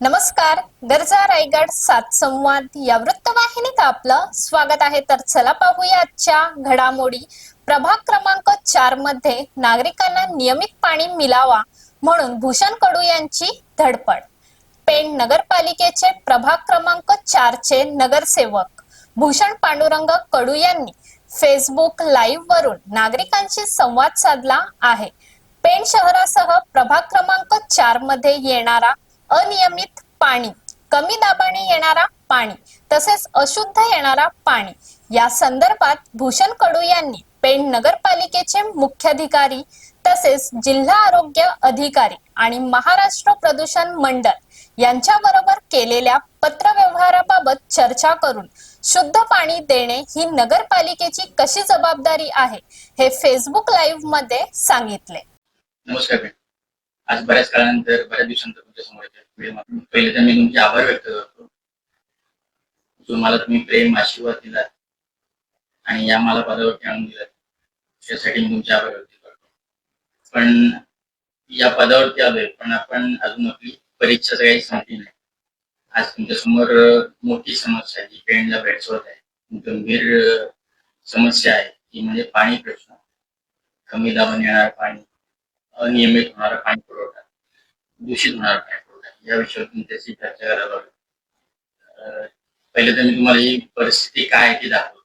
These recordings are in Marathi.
नमस्कार. गरजा रायगड सात संवाद या वृत्तवाहिनीत आपलं स्वागत आहे. तर चला पाहूया आजच्या घडामोडी. प्रभाग क्रमांक 4 मध्ये नागरिकांना नियमित पाणी मिळावा म्हणून भूषण कडू यांची धडपड. पेण नगरपालिकेचे प्रभाग क्रमांक 4 चे नगरसेवक भूषण पांडुरंग कडू यांनी फेसबुक लाईव्ह वरून नागरिकांशी संवाद साधला आहे. पेण शहरासह प्रभाग क्रमांक 4 मध्ये येणारा अनियमित पाणी, कमी दाबाने येणारा पाणी तसेच अशुद्ध येणारा पाणी या संदर्भात भूषण कडू यांनी पेण नगरपालिकेचे मुख्याधिकारी तसेच जिल्हा आरोग्य अधिकारी आणि महाराष्ट्र प्रदूषण मंडळ यांच्याबरोबर केलेल्या पत्रव्यवहाराबाबत चर्चा करून शुद्ध पाणी देणे ही नगरपालिकेची कशी जबाबदारी आहे हे फेसबुक लाईव्ह मध्ये सांगितले. नमस्कार. आज बऱ्याच काळानंतर बऱ्याच दिवसांतर तुमच्या समोर पहिले तर मी तुमचे आभार व्यक्त करतो. जो मला तुम्ही प्रेम आशीर्वाद दिला आणि या मला पदावरती आणून दिला त्यासाठी मी तुमचे आभार व्यक्त करतो. पण या पदावरती आलोय पण आपण अजून आपली परीक्षा काही संपली नाही. आज तुमच्या समोर मोठी समस्या जी पेणला भेडसावत आहे, गंभीर समस्या आहे ती म्हणजे पाणी प्रश्न. कमी दाबाने येणारं पाणी, अनियमित होणारा पाणी पुरवठा, दूषित होणारा पाणी पुरवठा या विषयावर तुमच्याशी चर्चा करायला लागलो. पहिले तर मी तुम्हाला ही परिस्थिती काय आहे ती दाखवतो.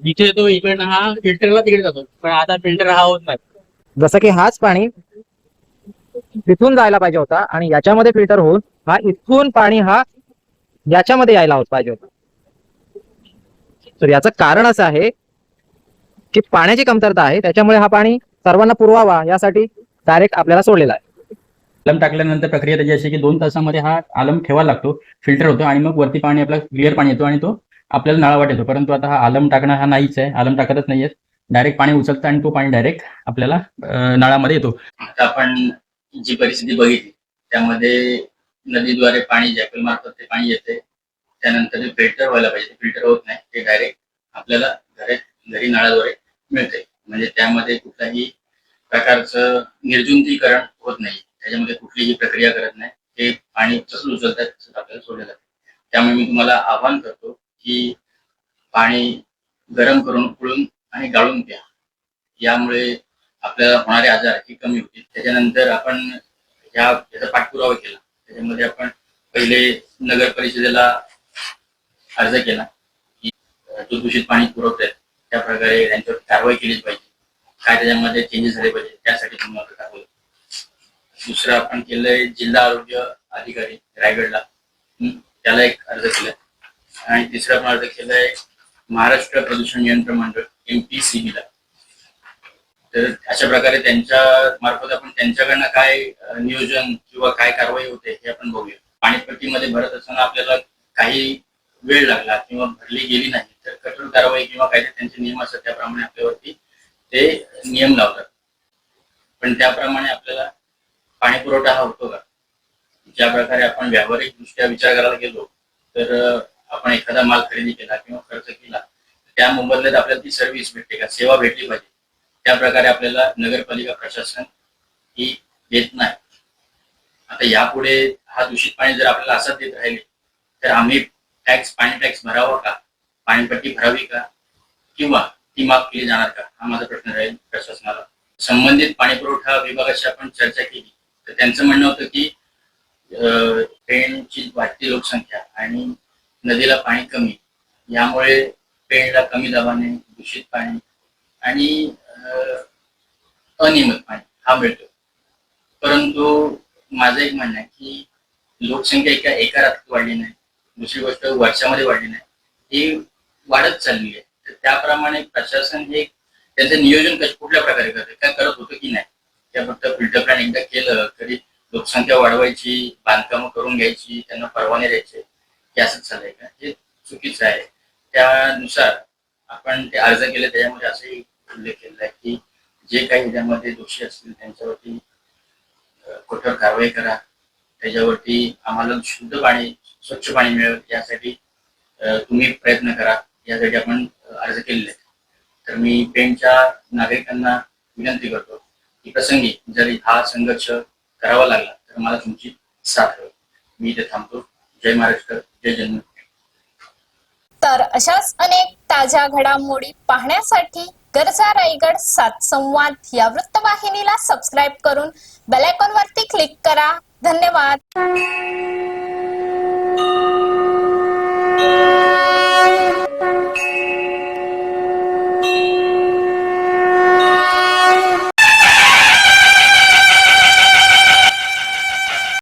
जिथे तो इकडनं हा फिल्टरला तिकडे जातो, पण आता फिल्टर हा होत नाही. जसं की हाच पाणी तिथून जायला पाहिजे होता आणि याच्यामध्ये फिल्टर होऊन हा इथून पाणी हा याच्यामध्ये यायला होत पाहिजे होता. तर याचं कारण असं आहे की पाण्याची कमतरता आहे, त्याच्यामुळे हा पाणी सर्वांना पुरवावा यासाठी डायरेक्ट आपल्याला सोडलेला आहे. आलम टाकल्यानंतर प्रक्रिया त्याची अशी की 2 तासामध्ये हा आलम ठेवायला लागतो, फिल्टर होतो आणि मग वरती पाणी आपला क्लिअर पाणी येतो आणि तो आपल्याला नळावाट येतो. परंतु आता हा आलम टाकणं हा नाहीच आहे, आलम टाकतच नाहीये. डायरेक्ट पाणी उचलतं आणि तो पाणी डायरेक्ट आपल्याला नळामध्ये येतो. आता आपण जी परिस्थिती बघितली त्यामध्ये नदीद्वारे पाणी जॅकल मार्फत ते पाणी येते, त्यानंतर ते फिल्टर व्हायला पाहिजे. फिल्टर होत नाही, ते डायरेक्ट आपल्याला घरी नळाद्वारे मिळते. म्हणजे त्यामध्ये कुठल्याही प्रकारचं निर्जंतुकीकरण होत नाही, त्याच्यामध्ये कुठलीही प्रक्रिया करत नाही. ते पाणी तसंच उचलतात तसंच आपल्याला सोडलं जातं. त्यामुळे मी तुम्हाला आवाहन करतो की पाणी गरम करून उकळून आणि गाळून प्या. यामुळे आपल्याला होणारे आजार हे कमी होतील. त्याच्यानंतर आपण याचा पाठपुरावा केला. त्याच्यामध्ये आपण पहिले नगर परिषदेला अर्ज केला की जो दूषित पाणी पुरवत आहे त्या प्रकारे त्यांच्यावर कारवाई केली पाहिजे, काय त्याच्यामध्ये चेंजेस झाले पाहिजे त्यासाठी तुम्हाला दाखवलं. दुसरं आपण केलंय जिल्हा आरोग्य अधिकारी रायगडला, त्याला एक अर्ज केलाय. आणि तिसरं आपण अर्ज केलाय महाराष्ट्र प्रदूषण नियंत्रण मंडळ MPCB ला. तर अशा प्रकारे त्यांच्या मार्फत आपण त्यांच्याकडनं काय नियोजन किंवा काय कारवाई होते हे आपण बघूया. पाणीपट्टीमध्ये भरत असताना आपल्याला काही वेळ लागला किंवा भरली गेली नाही तर कठोर कारवाई किंवा काहीतरी त्यांचे नियम असतात त्याप्रमाणे आपल्यावरती ते नियम लावतात. पण त्याप्रमाणे आपल्याला पाणी पुरवठा हा होतो का? ज्या प्रकारे आपण व्यावहारिक दृष्ट्या विचार करायला गेलो तर आपण एखादा माल खरेदी केला किंवा खर्च केला त्या मोबदल्यात आपल्याला ती सर्व्हिस भेटते का, सेवा भेटली पाहिजे. त्या प्रकारे आपल्याला नगरपालिका प्रशासन ही देत नाही. आता यापुढे हा दूषित पाणी जर आपल्याला असंच देत राहिले तर आम्ही पाणी टॅक्स भरावा का, पाणीपट्टी भरावी का किंवा ती माफ केली जाणार का, हा माझा प्रश्न राहील प्रशासनाला. संबंधित पाणीपुरवठा विभागाशी आपण चर्चा केली तर त्यांचं म्हणणं होतं की पेणची वाढती लोकसंख्या आणि नदीला पाणी कमी यामुळे पेणला कमी दाबाने दूषित पाणी आणि अनियमित पाणी हा मिळतो. परंतु माझं एक म्हणणं आहे की लोकसंख्या एका रात्री वाढली नाही, दुसरी गोष्ट वर्षामध्ये वाढली नाही, ही वाढत चालली आहे. तर त्याप्रमाणे प्रशासन हे त्यांचं नियोजन कुठल्या प्रकारे करते, काय करत होतं की नाही. त्या फक्त फिल्टर प्लॅन एकदा केलं तरी लोकसंख्या वाढवायची, बांधकामं करून घ्यायची, त्यांना परवाने द्यायचे, हे असंच चाललंय का? हे चुकीचं आहे. त्यानुसार आपण ते अर्ज केले त्याच्यामध्ये असंही उल्लेख केलेला आहे की जे काही त्यामध्ये दोषी असतील त्यांच्यावरती कठोर कारवाई करा, त्याच्यावरती आम्हाला शुद्ध पाणी, स्वच्छ पाणी मिळेल यासाठी तुम्ही प्रयत्न करा. यासाठी आपण अर्ज केलेले आहेत. तर मी पेणच्या नागरिकांना विनंती करतो की प्रसंगी जर हा संघर्ष करावा लागला तर मला तुमची साथ हवी. मी इथे थांबतो. जय महाराष्ट्र, जय जन्म. तर अशाच अनेक ताज्या घडामोडी पाहण्यासाठी गरजा रायगड 7 संवाद या वृत्तवाहिनीला सबस्क्राईब करून बेल आयकॉन वरती क्लिक करा. धन्यवाद.